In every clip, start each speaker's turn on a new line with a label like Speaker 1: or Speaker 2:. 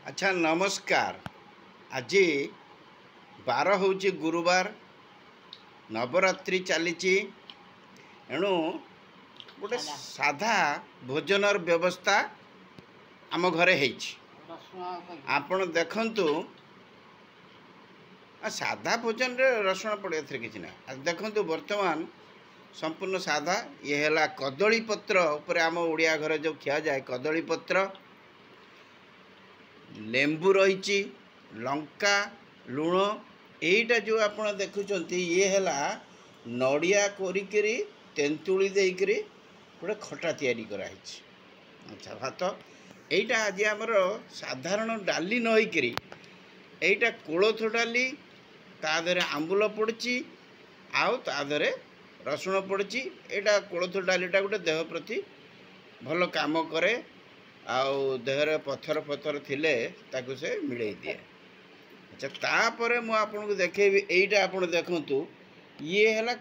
Speaker 1: अच्छा नमस्कार। आज बार हूँ गुरुवार नवरात्रि चली एणु गोटे साधा भोजनर व्यवस्था आम घरे आपण देखंतु साधा भोजन रे रसुण पड़े कि ना देखंतु वर्तमान संपूर्ण साधा ये है कदली पत्र उपर आम ओडिया घर जो खिया जाए कदली पत्र लेंबू रही लंका लुण यहीटा जो आप देखुं ये है नड़िया कोरिकी तेंतुली देकरी गोटे खटा तैयारी कराई। अच्छा भात यहीटा आज आमर साधारण डाली नईकरी यहीटा कोलथ डाली तादरे आंबुल पड़ी आउ तादरे रसुण पड़ी यहाँ कोलथ डालीटा गोटे देह प्रति भल काम करे आउ देहरे पत्थर पत्थर थिले ताकू से मिले दिए। अच्छा तापर मु आपन को देखेबी एईटा आपन देखंतु ये है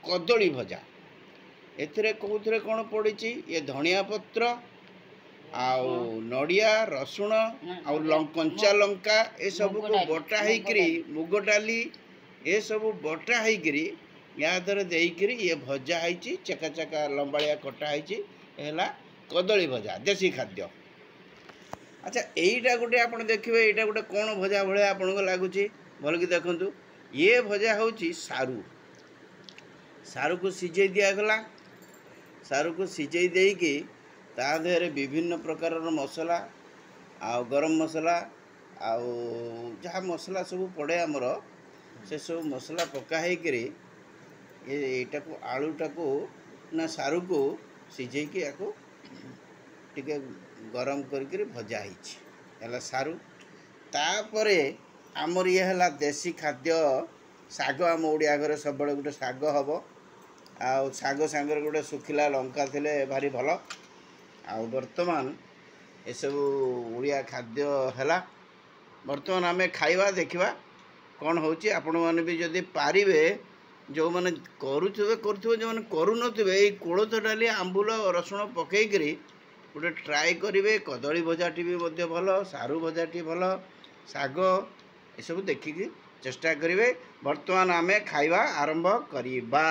Speaker 1: कदली भजा एथिरे कोथरे कोन पड़ी ये धनिया पत्र आउ नड़िया रसुण आउ कंचा लंका ए सब को बटा हेकरी मुग डाली ए सब बटा हेकरी या दर देकरी ये भजा हैची चका चका लंबालिया कटा हैची हैला कदली भजा देसी खाद्य। अच्छा यहीटा गोटे आप देखिए यहाँ गोटे कौन भजा भाया आपन को लगुच भल कि देखु ये भजा हूँ सारू सारू को सिझे दिगला सारू को सिझे देकी ता देहरे विभिन्न प्रकार मसला आ गरम मसला आउ जहाँ मसला सब पड़े आमर से सब मसला पकाई येटा को आलूटा को ना सारू को सिझेकी या टिके गरम करके भजा है सारू तापरे आमर ये है देसी खाद्य साग आम ओडिया घर सब बड़े गोटे साग हम आउ साग सांगे गोटे सुखिला लंका थिले भारी भल आउ वर्तमान ये सब ओडिया खाद्य है वर्तमान आम खाइबा देखिबा कौन होची आपण माने भी जदि पारिबे जो मैंने करुवे जो मैंने करू नथिबे कोलथ डाली आंबुल रसुण पकईकरी गोटे ट्राए करेंगे कदली भजाटी भी भल सारू भजाटी भल साग ये सब देखिकी चेष्टा करेंगे। वर्तमान आमे खाइबा आरंभ करिबा।